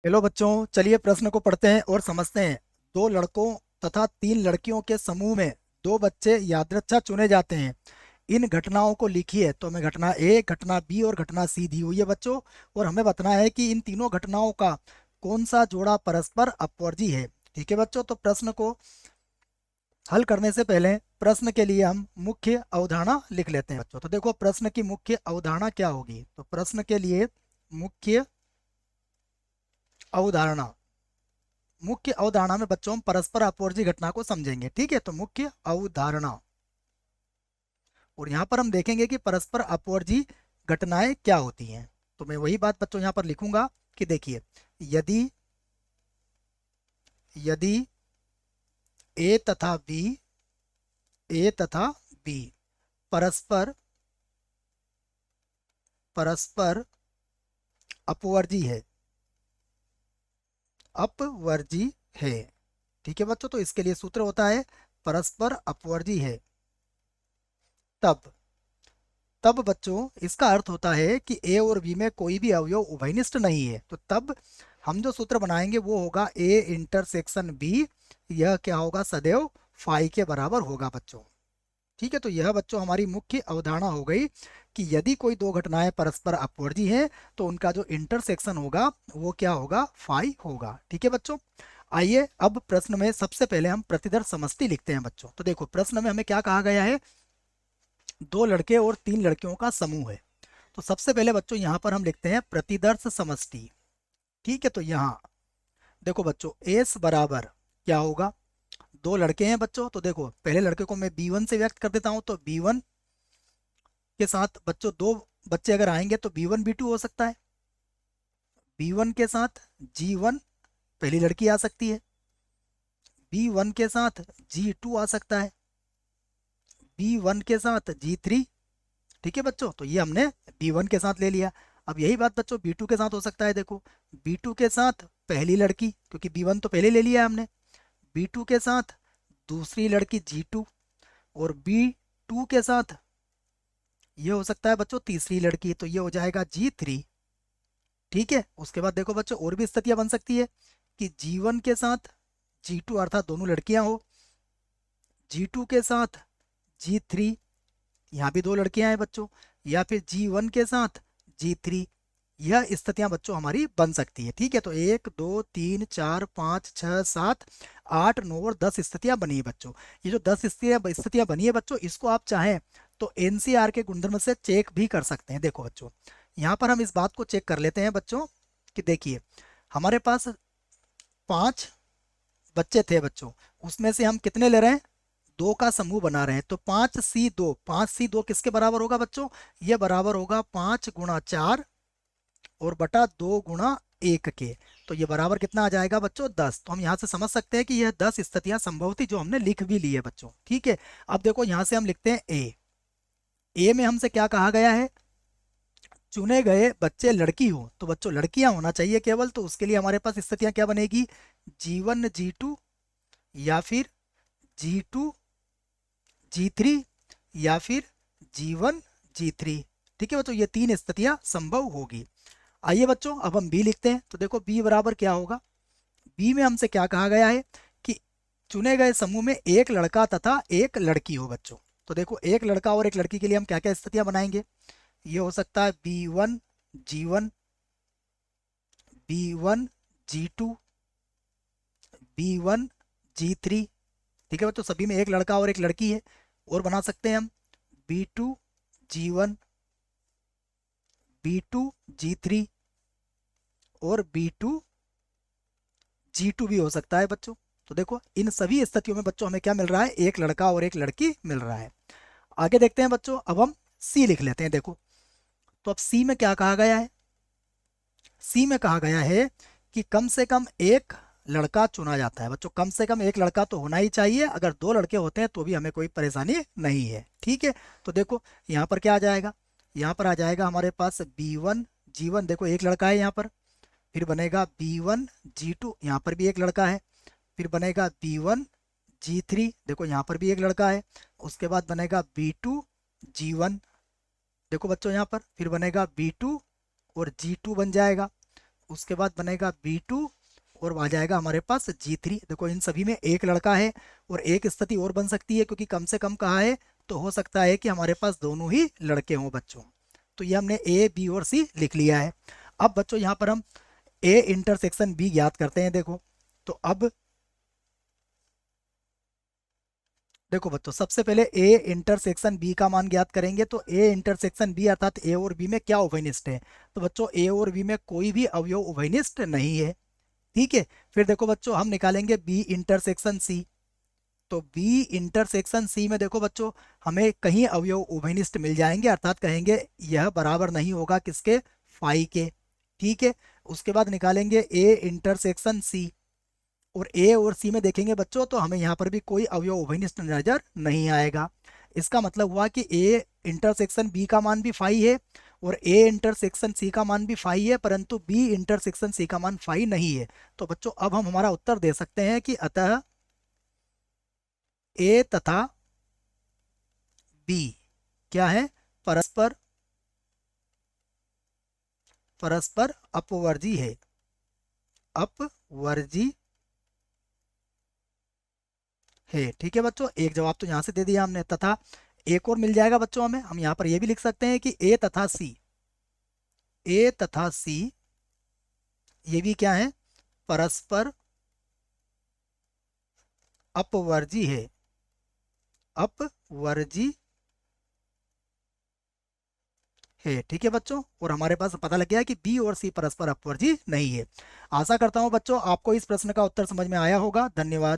Hello बच्चों, चलिए प्रश्न को पढ़ते हैं और समझते हैं। दो लड़कों तथा तीन लड़कियों के समूह में दो बच्चे यादृच्छा चुने जाते हैं। इन घटनाओं को लिखिए। तो हमें घटना ए, घटना बी और घटना सी दी हुई है बच्चों। और हमें बताना है कि इन तीनों घटनाओं का कौन सा जोड़ा परस्पर अपवर्जी है। ठीक है बच्चों, तो प्रश्न को हल करने से पहले प्रश्न के लिए हम मुख्य अवधारणा लिख लेते हैं बच्चों। तो देखो, प्रश्न की मुख्य अवधारणा क्या होगी। तो प्रश्न के लिए मुख्य अवधारणा मुख्य अवधारणा में बच्चों हम परस्पर अपवर्जी घटना को समझेंगे। ठीक है, तो मुख्य अवधारणा, और यहाँ पर हम देखेंगे कि परस्पर अपवर्जी घटनाएं क्या होती हैं। तो मैं वही बात बच्चों यहाँ पर लिखूंगा कि देखिए, यदि यदि ए तथा बी ए तथा बी परस्पर परस्पर अपवर्जी है अपवर्जी है। ठीक है बच्चों, तो इसके लिए सूत्र होता है परस्पर अपवर्जी है। तब तब बच्चों इसका अर्थ होता है कि ए और बी में कोई भी अवयव उभयनिष्ठ नहीं है। तो तब हम जो सूत्र बनाएंगे वो होगा ए इंटरसेक्शन बी। यह क्या होगा, सदैव फाई के बराबर होगा बच्चों। ठीक है, तो यह बच्चों हमारी मुख्य अवधारणा हो गई कि यदि कोई दो घटनाएं परस्पर अपवर्जी हैं तो उनका जो इंटरसेक्शन होगा वो क्या होगा, फाई होगा। ठीक है बच्चों, आइए अब प्रश्न में सबसे पहले हम प्रतिदर्श समष्टि लिखते हैं बच्चों। तो देखो, प्रश्न में हमें क्या कहा गया है, दो लड़के और तीन लड़कियों का समूह है। तो सबसे पहले बच्चों यहाँ पर हम लिखते हैं प्रतिदर्श समष्टि। ठीक है, तो यहाँ देखो बच्चों, एस बराबर क्या होगा, दो लड़के हैं बच्चों। तो देखो, पहले लड़के को मैं बी वन से व्यक्त कर देता हूँ। तो बी वन के साथ बच्चों दो बच्चे अगर आएंगे तो बी वन बी टू हो सकता है। बी वन के साथ जी वन, पहली लड़की आ सकती है। बी वन के साथ जी टू आ सकता है। बी वन के साथ जी थ्री। ठीक है बच्चों, तो ये हमने बी वन के साथ ले लिया। अब यही बात बच्चों बी टू के साथ हो सकता है। देखो, बी टू के साथ पहली लड़की, क्योंकि बी वन तो पहले ले लिया है हमने। बी टू के साथ दूसरी लड़की जी टू, और बी टू के साथ ये हो सकता है बच्चों तीसरी लड़की, तो ये हो जाएगा जी थ्री। ठीक है, उसके बाद देखो बच्चों, और भी स्थितियां बन सकती है कि जी वन के साथ जी टू अर्थात दोनों लड़कियां हो। जी टू के साथ जी थ्री, यहाँ भी दो लड़कियां हैं बच्चों। या फिर जी वन के साथ जी थ्री। यह स्थितियां बच्चों हमारी बन सकती है। ठीक है, तो एक दो तीन चार पाँच छः सात आठ नौ और 10 स्थितियां बनी है बच्चों। ये जो 10 स्थितियां बनी है बच्चों, इसको आप चाहें तो एनसीआर के गुणधर्म से चेक भी कर सकते हैं। देखो बच्चों, यहाँ पर हम इस बात को चेक कर लेते हैं बच्चों कि देखिए, हमारे पास पांच बच्चे थे बच्चों। उसमें से हम कितने ले रहे हैं, दो का समूह बना रहे हैं। तो पाँच सी दो किसके बराबर होगा बच्चों, ये बराबर होगा 5 गुणा 4 और बटा 2 गुणा 1 के। तो ये बराबर कितना आ जाएगा बच्चों, 10। तो हम यहाँ से समझ सकते हैं कि यह 10 स्थितियां संभव थी जो हमने लिख भी ली है बच्चों। ठीक है, अब देखो यहाँ से हम लिखते हैं ए। ए में हमसे क्या कहा गया है, चुने गए बच्चे लड़की हो। तो बच्चों लड़कियां होना चाहिए केवल। तो उसके लिए हमारे पास स्थितियां क्या बनेगी, जी वन जी टू, या फिर जी टू जी थ्री, या फिर जी वन जी थ्री। ठीक है बच्चों, ये तीन स्थितियां संभव होगी। आइए बच्चों, अब हम बी लिखते हैं। तो देखो, बी बराबर क्या होगा, बी में हमसे क्या कहा गया है कि चुने गए समूह में एक लड़का तथा एक लड़की हो बच्चों। तो देखो, एक लड़का और एक लड़की के लिए हम क्या क्या स्थितियां बनाएंगे। ये हो सकता है B one G one, B one G two, B one G three. ठीक है बच्चों, सभी में एक लड़का और एक लड़की है। और बना सकते हैं हम B two G one, B two G three और बी टू जी टू भी हो सकता है बच्चों। तो देखो, इन सभी स्थितियों में बच्चों हमें क्या मिल रहा है, एक लड़का और एक लड़की मिल रहा है। आगे देखते हैं बच्चों, अब हम सी लिख लेते हैं। देखो, तो अब सी में क्या कहा गया है, सी में कहा गया है कि कम से कम एक लड़का चुना जाता है बच्चों। कम से कम एक लड़का तो होना ही चाहिए। अगर दो लड़के होते हैं तो भी हमें कोई परेशानी नहीं है। ठीक है, तो देखो यहाँ पर क्या आ जाएगा, यहाँ पर आ जाएगा हमारे पास बी वन जी वन। देखो, एक लड़का है यहाँ पर। फिर बनेगा बी वन जी टू, यहाँ पर भी एक लड़का है। फिर बनेगा बी वन जी थ्री, देखो यहाँ पर भी एक लड़का है। उसके बाद बनेगा बी टू जी वन, देखो बच्चों यहाँ पर। फिर बनेगा बी टू और जी टू बन जाएगा। उसके बाद बनेगा B2 और आ जाएगा हमारे पास G3। देखो इन सभी में एक लड़का है और एक स्थिति और बन सकती है क्योंकि कम से कम कहा है, तो हो सकता है कि हमारे पास दोनों ही लड़के हों बच्चों। तो ये हमने A, B और C लिख लिया है। अब बच्चों यहाँ पर हम A इंटरसेक्शन B ज्ञात करते हैं। देखो तो अब देखो बच्चों, सबसे पहले A इंटरसेक्शन B का मान ज्ञात करेंगे। तो A इंटरसेक्शन B अर्थात A और B में क्या उभयनिष्ठ है? तो बच्चों A और B में कोई भी अवयव उभयनिष्ठ नहीं है। ठीक है। फिर देखो बच्चों, हम निकालेंगे B इंटरसेक्शन C। तो B इंटरसेक्शन C में देखो बच्चों, हमें कहीं अवयव उभयनिष्ठ मिल जाएंगे, अर्थात कहेंगे यह बराबर नहीं होगा किसके? फाई के। ठीक है। उसके बाद निकालेंगे A इंटरसेक्शन C, और ए और सी में देखेंगे बच्चों तो हमें यहाँ पर भी कोई अवयव उभयनिष्ठ नजर नहीं आएगा। इसका मतलब हुआ कि ए इंटरसेक्शन बी का मान भी फाई है और ए इंटरसेक्शन सी का मान भी फाई है, परंतु बी इंटरसेक्शन सी का मान फाई नहीं है। तो बच्चों अब हम हमारा उत्तर दे सकते हैं कि अतः ए तथा बी क्या है? परस्पर परस्पर अपवर्जी है। अपवर्जी है। ठीक है बच्चों, एक जवाब तो यहाँ से दे दिया हमने। तथा एक और मिल जाएगा बच्चों हमें, हम यहाँ पर ये भी लिख सकते हैं कि ए तथा सी ये भी क्या है? परस्पर अपवर्जी है। अपवर्जी है। ठीक है बच्चों, और हमारे पास पता लग गया कि बी और सी परस्पर अपवर्जी नहीं है। आशा करता हूं बच्चों आपको इस प्रश्न का उत्तर समझ में आया होगा। धन्यवाद।